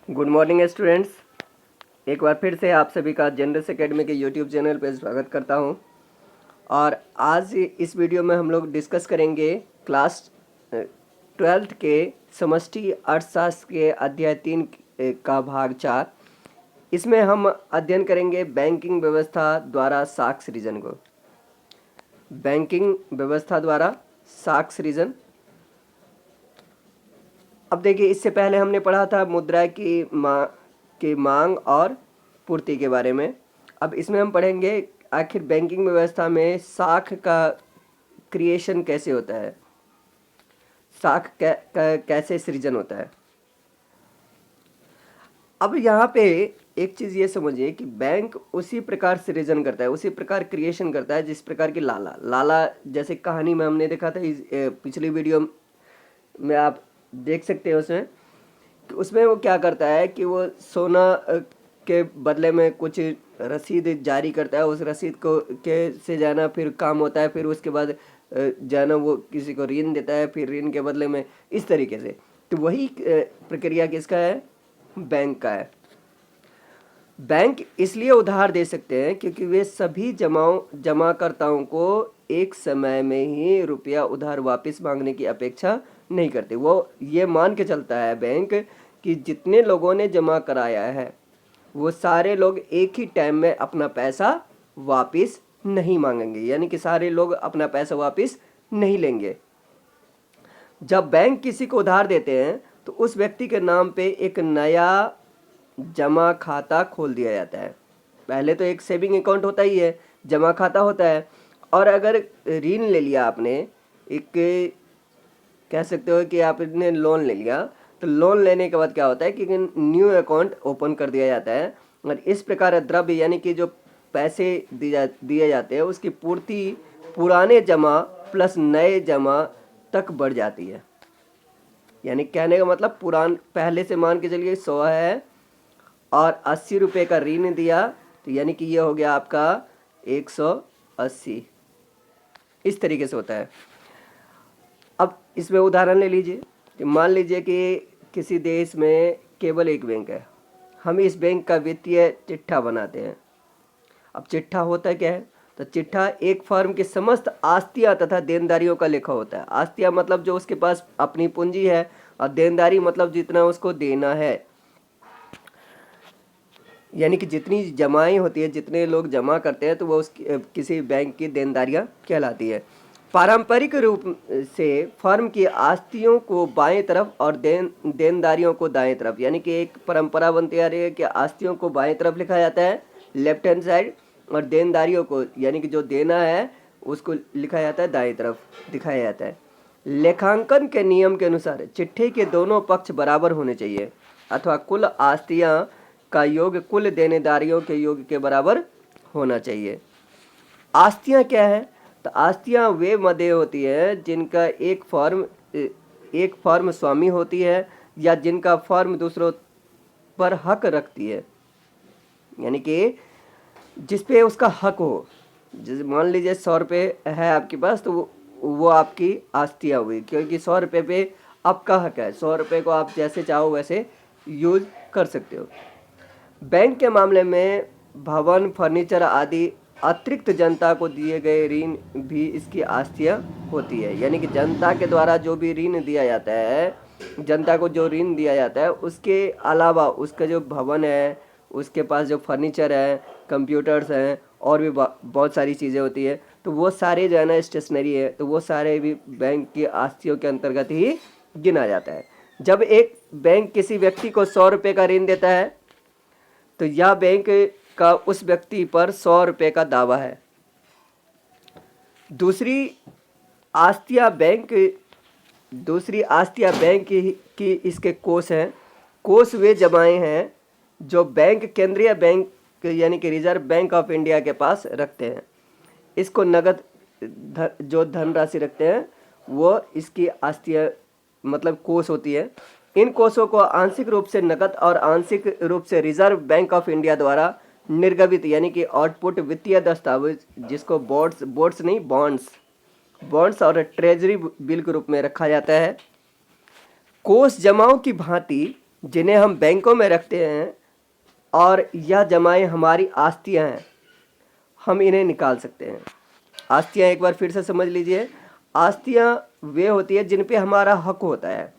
Good morning students. एक बार फिर से आप सभी का जनरस एकेडमी के यूट्यूब चैनल पर स्वागत करता हूं। और आज इस वीडियो में हम लोग डिस्कस करेंगे क्लास 12th के समष्टि अर्थशास्त्र के अध्याय 3 का भाग 4। इसमें हम अध्ययन करेंगे बैंकिंग व्यवस्था द्वारा साक्ष्य सृजन को। बैंकिंग व्यवस्था द्वारा साक्ष्य सृजन। अब देखिए, इससे पहले हमने पढ़ा था मुद्रा की मांग और पूर्ति के बारे में। अब इसमें हम पढ़ेंगे आखिर बैंकिंग व्यवस्था में साख का क्रिएशन कैसे होता है, साख कैसे सृजन होता है। अब यहाँ पे एक चीज़ ये समझिए कि बैंक उसी प्रकार सृजन करता है, उसी प्रकार क्रिएशन करता है जिस प्रकार की लाला जैसे कहानी में हमने देखा था। पिछली वीडियो में आप देख सकते हैं उसमें वो क्या करता है कि वो सोना के बदले में कुछ रसीद जारी करता है। उस रसीद को के से जाना फिर काम होता है, फिर उसके बाद जाना वो किसी को ऋण देता है, फिर ऋण के बदले में इस तरीके से। तो वही प्रक्रिया किसका है? बैंक का है। बैंक इसलिए उधार दे सकते हैं क्योंकि वे सभी जमाकर्ताओं को एक समय में ही रुपया उधार वापस मांगने की अपेक्षा नहीं करते। वो ये मान के चलता है बैंक कि जितने लोगों ने जमा कराया है वो सारे लोग एक ही टाइम में अपना पैसा वापस नहीं मांगेंगे, यानी कि सारे लोग अपना पैसा वापस नहीं लेंगे। जब बैंक किसी को उधार देते हैं तो उस व्यक्ति के नाम पे एक नया जमा खाता खोल दिया जाता है। पहले तो एक सेविंग अकाउंट होता ही है, जमा खाता होता है। और अगर ऋण ले लिया आपने, एक कह सकते हो कि आपने लोन ले लिया, तो लोन लेने के बाद क्या होता है कि न्यू अकाउंट ओपन कर दिया जाता है। और इस प्रकार द्रव्य यानी कि जो पैसे दिए जाते हैं उसकी पूर्ति पुराने जमा प्लस नए जमा तक बढ़ जाती है। यानी कहने का मतलब पहले से मान के चलिए 100 है और 80 रुपये का ऋण दिया, तो यानी कि ये हो गया आपका 180। इस तरीके से होता है। अब इसमें उदाहरण ले लीजिए कि मान लीजिए कि किसी देश में केवल एक बैंक है। हम इस बैंक का वित्तीय चिट्ठा बनाते हैं। अब चिट्ठा होता क्या है? तो चिट्ठा एक फर्म की समस्त आस्तियां तथा देनदारियों का लेखा होता है। आस्तियां मतलब जो उसके पास अपनी पूंजी है, और देनदारी मतलब जितना उसको देना है, यानी कि जितनी जमाएं होती है, जितने लोग जमा करते हैं, तो वो किसी बैंक की देनदारियां कहलाती है। पारंपरिक रूप से फर्म की आस्तियों को बाएं तरफ और देनदारियों को दाएं तरफ, यानी कि एक परंपरा बनती आ रही है कि आस्तियों को बाएं तरफ लिखा जाता है, लेफ्ट हैंड साइड, और देनदारियों को यानी कि जो देना है उसको लिखा जाता है, दाएं तरफ दिखाया जाता है। लेखांकन के नियम के अनुसार चिट्ठे के दोनों पक्ष बराबर होने चाहिए, अथवा कुल आस्तियां का योग कुल देनेदारियों के योग के बराबर होना चाहिए। आस्तियां क्या है? तो आस्तियां वे मदेय होती है जिनका एक फर्म स्वामी होती है, या जिनका फर्म दूसरों पर हक रखती है, यानी कि जिस पे उसका हक हो। जैसे मान लीजिए 100 रुपये है आपके पास, तो वो आपकी आस्तियां हुई, क्योंकि 100 रुपये पे आपका हक है। 100 रुपये को आप जैसे चाहो वैसे यूज कर सकते हो। बैंक के मामले में भवन, फर्नीचर आदि अतिरिक्त जनता को दिए गए ऋण भी इसकी आस्तियां होती है। यानी कि जनता के द्वारा जो भी ऋण दिया जाता है, जनता को जो ऋण दिया जाता है, उसके अलावा उसका जो भवन है, उसके पास जो फर्नीचर है, कंप्यूटर्स हैं, और भी बहुत सारी चीज़ें होती है, तो वो सारे जो है ना, स्टेशनरी है, तो वो सारे भी बैंक की आस्तियों के अंतर्गत ही गिना जाता है। जब एक बैंक किसी व्यक्ति को 100 रुपये का ऋण देता है, तो यह बैंक का उस व्यक्ति पर 100 रुपये का दावा है। दूसरी आस्तिया बैंक की इसके कोष हैं। कोष वे जमाएं हैं जो बैंक केंद्रीय बैंक यानी कि रिजर्व बैंक ऑफ इंडिया के पास रखते हैं। इसको नगद जो धनराशि रखते हैं वो इसकी आस्तिया मतलब कोष होती है। इन कोषों को आंशिक रूप से नकद और आंशिक रूप से रिजर्व बैंक ऑफ इंडिया द्वारा निर्गमित यानी कि आउटपुट वित्तीय दस्तावेज, जिसको बॉन्ड्स और ट्रेजरी बिल के रूप में रखा जाता है। कोष जमाओं की भांति जिन्हें हम बैंकों में रखते हैं और यह जमाएं हमारी आस्तियां हैं, हम इन्हें निकाल सकते हैं। आस्तियां एक बार फिर से समझ लीजिए, आस्तियां वे होती है जिन पे हमारा हक होता है,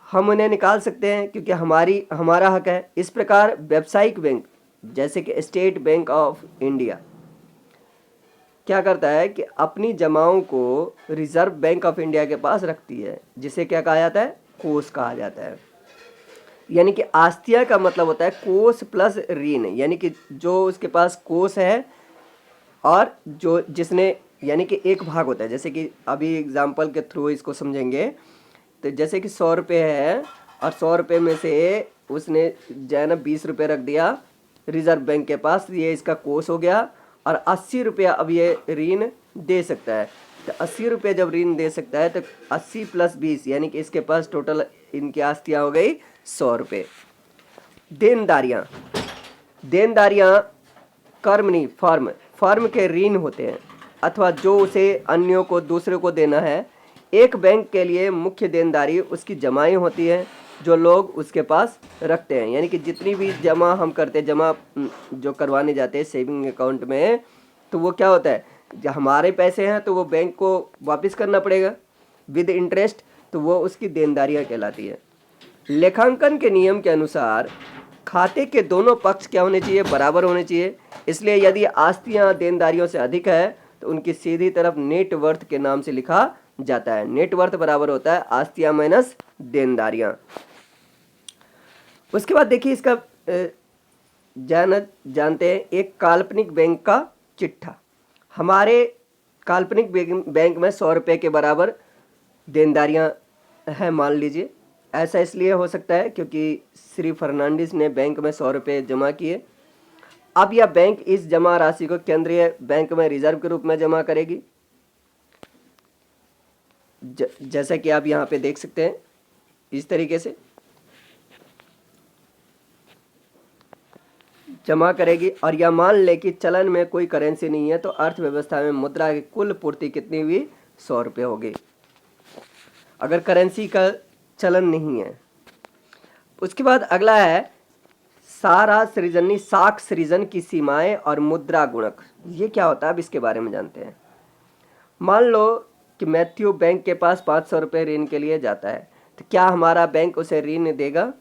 हम उन्हें निकाल सकते हैं क्योंकि हमारा हक है। इस प्रकार व्यावसायिक बैंक जैसे कि स्टेट बैंक ऑफ इंडिया क्या करता है कि अपनी जमाओं को रिजर्व बैंक ऑफ इंडिया के पास रखती है, जिसे क्या कहा जाता है, कोष कहा जाता है। यानी कि आस्तिया का मतलब होता है कोष प्लस ऋण, यानी कि जो उसके पास कोष है और जो जिसने यानी कि एक भाग होता है। जैसे कि अभी एग्जाम्पल के थ्रू इसको समझेंगे, तो जैसे कि 100 रुपये है और 100 रुपये में से उसने जो है ना 20 रुपये रख दिया रिजर्व बैंक के पास, ये इसका कोष हो गया। और 80 रुपया अब ये ऋण दे सकता है। तो 80 रुपये जब ऋण दे सकता है तो 80 प्लस 20 यानी कि इसके पास टोटल इनकी आस्तियाँ हो गई 100 रुपये। देनदारियाँ कर्म नहीं, फर्म के ऋण होते हैं अथवा जो उसे अन्यों को दूसरे को देना है। एक बैंक के लिए मुख्य देनदारी उसकी जमाएं होती हैं जो लोग उसके पास रखते हैं। यानी कि जितनी भी जमा हम करते हैं, जमा जो करवाने जाते हैं सेविंग अकाउंट में, तो वो क्या होता है, जो हमारे पैसे हैं तो वो बैंक को वापस करना पड़ेगा विद इंटरेस्ट, तो वो उसकी देनदारियाँ कहलाती है। लेखांकन के नियम के अनुसार खाते के दोनों पक्ष क्या होने चाहिए, बराबर होने चाहिए। इसलिए यदि आस्तियाँ देनदारियों से अधिक है तो उनकी सीधी तरफ नेट वर्थ के नाम से लिखा जाता है। नेट वर्थ बराबर होता है आस्तियाँ माइनस देनदारियाँ। उसके बाद देखिए इसका जानते हैं एक काल्पनिक बैंक का चिट्ठा। हमारे काल्पनिक बैंक में 100 रुपये के बराबर देनदारियां हैं मान लीजिए। ऐसा इसलिए हो सकता है क्योंकि श्री फर्नांडिस ने बैंक में 100 रुपये जमा किए। अब यह बैंक इस जमा राशि को केंद्रीय बैंक में रिजर्व के रूप में जमा करेगी। जैसा कि आप यहाँ पे देख सकते हैं इस तरीके से जमा करेगी। और यह मान ले कि चलन में कोई करेंसी नहीं है तो अर्थव्यवस्था में मुद्रा की कुल पूर्ति कितनी हुई, 100 रुपये हो गई अगर करेंसी का चलन नहीं है। उसके बाद अगला है साख सृजन की सीमाएं और मुद्रा गुणक। ये क्या होता है, अब इसके बारे में जानते हैं। मान लो कि मैथ्यू बैंक के पास 500 रुपये ऋण के लिए जाता है, तो क्या हमारा बैंक उसे ऋण देगा?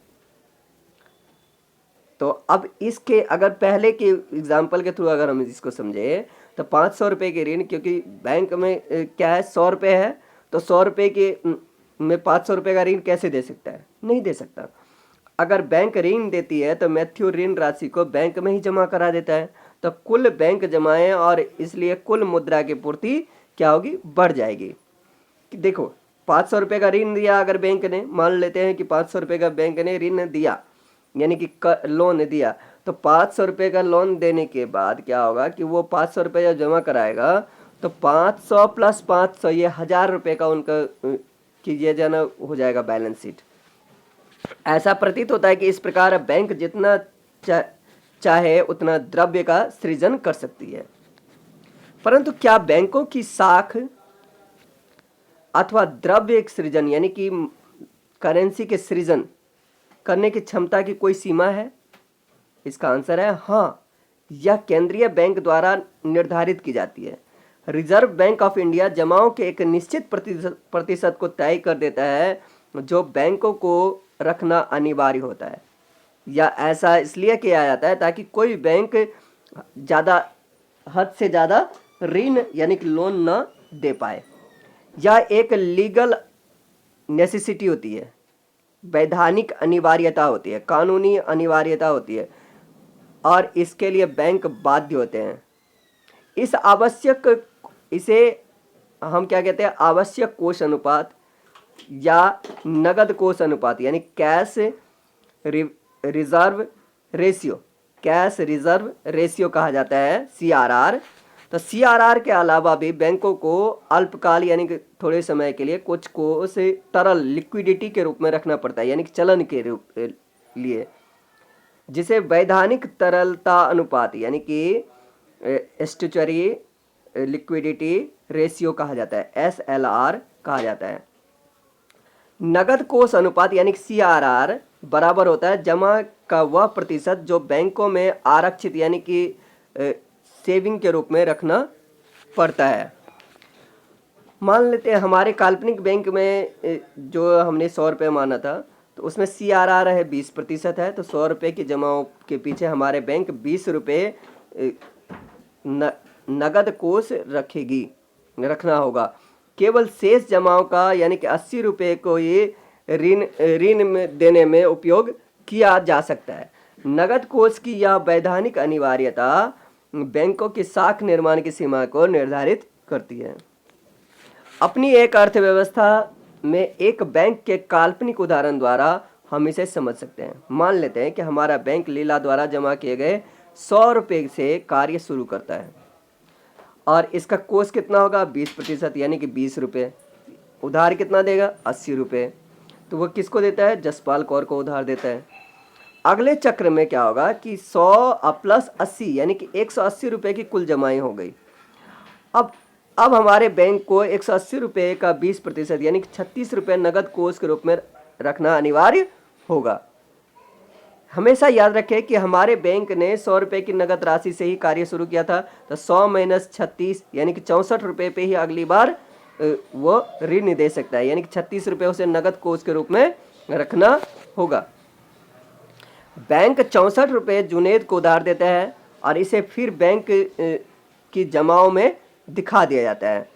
तो अब इसके अगर पहले के एग्जाम्पल के थ्रू अगर हम इसको समझे तो 500 रुपये के ऋण, क्योंकि बैंक में क्या है 100 रुपये है, तो 100 रुपये के में 500 रुपये का ऋण कैसे दे सकता है, नहीं दे सकता। अगर बैंक ऋण देती है तो मैथ्यू ऋण राशि को बैंक में ही जमा करा देता है, तो कुल बैंक जमाएं और इसलिए कुल मुद्रा की पूर्ति क्या होगी, बढ़ जाएगी। कि देखो 500 रुपये का ऋण दिया अगर बैंक ने, मान लेते हैं कि 500 रुपये का बैंक ने ऋण दिया यानी कि लोन दिया, तो 500 रुपये का लोन देने के बाद क्या होगा कि वो 500 रुपये जब जमा कराएगा तो 500 प्लस 500 ये 1000 रुपये का उनका कि ये जाना हो जाएगा बैलेंस शीट। ऐसा प्रतीत होता है कि इस प्रकार बैंक जितना चाहे उतना द्रव्य का सृजन कर सकती है। परंतु क्या बैंकों की साख अथवा द्रव्य सृजन यानी कि करेंसी के सृजन करने की क्षमता की कोई सीमा है? इसका आंसर है हाँ, यह केंद्रीय बैंक द्वारा निर्धारित की जाती है। रिजर्व बैंक ऑफ इंडिया जमाओं के एक निश्चित प्रतिशत को तय कर देता है जो बैंकों को रखना अनिवार्य होता है, या ऐसा इसलिए किया जाता है ताकि कोई बैंक ज़्यादा हद से ज़्यादा ऋण यानी कि लोन न दे पाए। यह एक लीगल नेसेसिटी होती है, वैधानिक अनिवार्यता होती है, कानूनी अनिवार्यता होती है और इसके लिए बैंक बाध्य होते हैं। इसे हम क्या कहते हैं, आवश्यक कोष अनुपात या नगद कोष अनुपात यानी कैश रिजर्व रेशियो कहा जाता है, CRR। तो CRR के अलावा भी बैंकों को अल्पकाल यानी कि थोड़े समय के लिए कुछ को से तरल लिक्विडिटी के रूप में रखना पड़ता है यानी कि चलन के रूप लिए, जिसे वैधानिक तरलता अनुपात यानी कि स्टैट्यूटरी लिक्विडिटी रेशियो कहा जाता है, SLR कहा जाता है। नगद कोष अनुपात यानी कि CRR बराबर होता है जमा का वह प्रतिशत जो बैंकों में आरक्षित यानी कि सेविंग के रूप में रखना पड़ता है। मान लेते हैं हमारे काल्पनिक बैंक में जो हमने 100 रुपये माना था, तो उसमें CRR है 20% है, तो 100 रुपये की जमाओं के पीछे हमारे बैंक 20 रुपये नगद कोष रखना होगा। केवल शेष जमाओं का यानी कि 80 रुपये को ये ऋण में देने में उपयोग किया जा सकता है। नगद कोष की यह वैधानिक अनिवार्यता बैंकों की साख निर्माण की सीमा को निर्धारित करती है। अपनी एक अर्थव्यवस्था में एक बैंक के काल्पनिक उदाहरण द्वारा हम इसे समझ सकते हैं। मान लेते हैं कि हमारा बैंक लीला द्वारा जमा किए गए 100 रुपये से कार्य शुरू करता है और इसका कोष कितना होगा 20% यानी कि 20 रुपये। उधार कितना देगा 80 रुपये। तो वह किसको देता है, जसपाल कौर को उधार देता है। अगले चक्र में क्या होगा कि 100 प्लस 80 यानी कि 180 रुपये की कुल जमाई हो गई। अब हमारे बैंक को 180 रुपये का 20% यानी कि 36 रुपये नगद कोष के रूप में रखना अनिवार्य होगा। हमेशा याद रखें कि हमारे बैंक ने 100 रुपये की नगद राशि से ही कार्य शुरू किया था, तो 100 माइनस 36 यानी कि 64 रुपये पे ही अगली बार वो ऋण दे सकता है, यानी कि 36 रुपये उसे नगद कोष के रूप में रखना होगा। बैंक 64 रुपये जुनेद को उधार देता है और इसे फिर बैंक की जमाओं में दिखा दिया जाता है।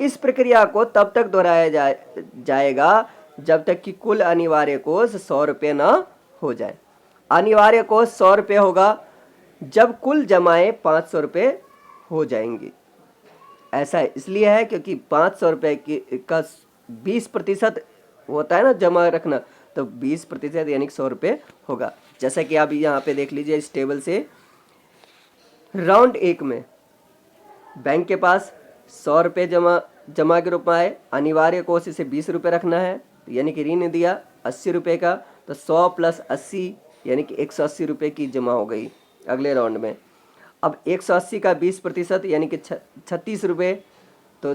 इस प्रक्रिया को तब तक दोहराया जाएगा जब तक कि कुल अनिवार्य कोष 100 रुपये न हो जाए। अनिवार्य कोष 100 रुपये होगा जब कुल जमाएं 500 रुपये हो जाएंगी। ऐसा इसलिए है क्योंकि 500 रुपये का 20% होता है ना जमा रखना, तो 20% यानी 100 रुपये होगा। जैसा कि आप यहाँ पे देख लीजिए इस टेबल से, राउंड 1 में बैंक के पास 100 रुपये जमा के रूप में आए, अनिवार्य कोष इसे 20 रुपये रखना है, यानी कि ऋण दिया 80 रुपये का, तो 100 प्लस 80 यानी कि 180 रुपये की जमा हो गई अगले राउंड में। अब 180 का 20% यानी कि 36 रुपये, तो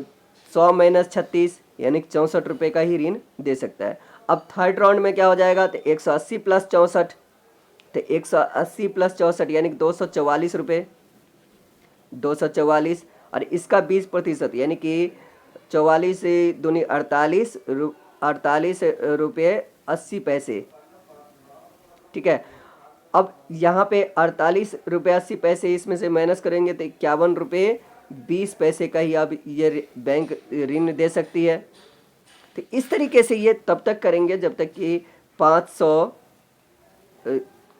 100 माइनस 36 यानी कि 64 रुपये का ही ऋण दे सकता है। अब थर्ड राउंड में क्या हो जाएगा, तो 180 प्लस 64, तो 180 प्लस 64 यानी कि 244 रुपये, 244, और इसका 20% यानी कि 44 दूनी 48 रुपये 80 पैसे। ठीक है, अब यहाँ पे 48 रुपये 80 पैसे इसमें से माइनस करेंगे तो 51 रुपये 20 पैसे का ही अब ये बैंक ऋण दे सकती है। तो इस तरीके से ये तब तक करेंगे जब तक कि 500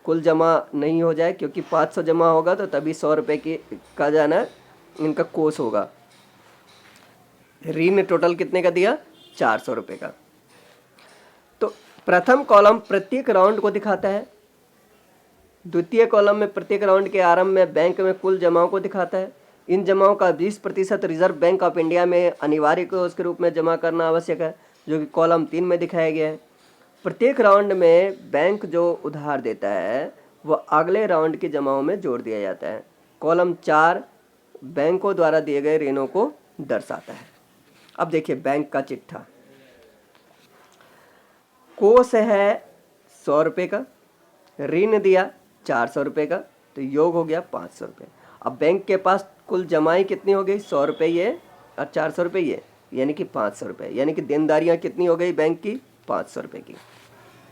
कुल जमा नहीं हो जाए, क्योंकि 500 जमा होगा तो तभी 100 रुपये का जाना इनका कोष होगा। ऋण टोटल कितने का दिया, 400 रुपये का। तो प्रथम कॉलम प्रत्येक राउंड को दिखाता है, द्वितीय कॉलम में प्रत्येक राउंड के आरंभ में बैंक में कुल जमाओं को दिखाता है। इन जमाओं का 20% रिजर्व बैंक ऑफ इंडिया में अनिवार्य कोष के रूप में जमा करना आवश्यक है, जो कि कॉलम 3 में दिखाया गया है। प्रत्येक राउंड में बैंक जो उधार देता है वह अगले राउंड की जमाओं में जोड़ दिया जाता है। कॉलम 4 बैंकों द्वारा दिए गए ऋणों को दर्शाता है। अब देखिए बैंक का चिट्ठा, कोष है 100 रुपये का, ऋण दिया 400 रुपये का, तो योग हो गया 500 रुपये। अब बैंक के पास कुल जमाई कितनी हो गई, 100 रुपये ये और 400 रुपये ये, यानी कि 500 रुपये, यानी कि देनदारियाँ कितनी हो गई बैंक की, 500 रुपये की।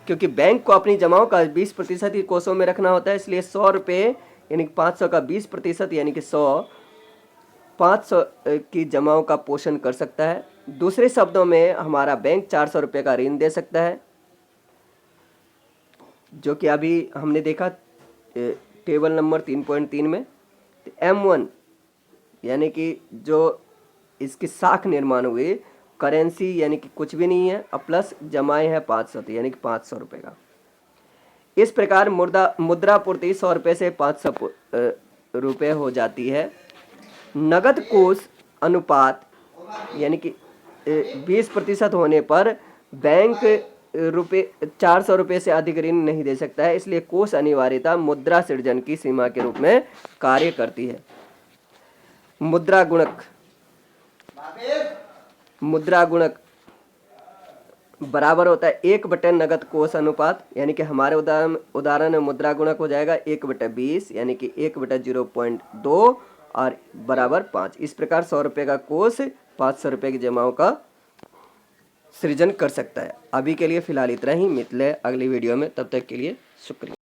क्योंकि बैंक को अपनी जमाओं का 20% ही कोषों में रखना होता है, इसलिए 100 रुपये यानी कि 500 का 20% यानी कि 500 की जमाओं का पोषण कर सकता है। दूसरे शब्दों में हमारा बैंक 400 रुपये का ऋण दे सकता है, जो कि अभी हमने देखा टेबल नंबर 3.3 में। M1 यानी कि जो इसकी साख निर्माण हुई, करेंसी यानी कि कुछ भी नहीं है, और प्लस जमाए हैं 500 यानी कि 500 रुपये का। इस प्रकार मुद्रा पूर्ति 100 रुपये से 500 रुपये हो जाती है। नगद कोष अनुपात यानी कि 20% होने पर बैंक 400 रुपये से अधिक ऋण नहीं दे सकता है, इसलिए कोष अनिवार्यता मुद्रा सृजन की सीमा के रूप में कार्य करती है। मुद्रा गुणक बराबर होता है 1/, नगद कोष अनुपात, यानी कि हमारे उदाहरण में मुद्रा गुणक हो जाएगा 1/20, यानी कि 1/0.2 और बराबर 5। इस प्रकार 100 रुपये का कोष 500 रुपये की जमाओं का सृजन कर सकता है। अभी के लिए फिलहाल इतना ही, मिलते हैं अगली वीडियो में, तब तक के लिए शुक्रिया।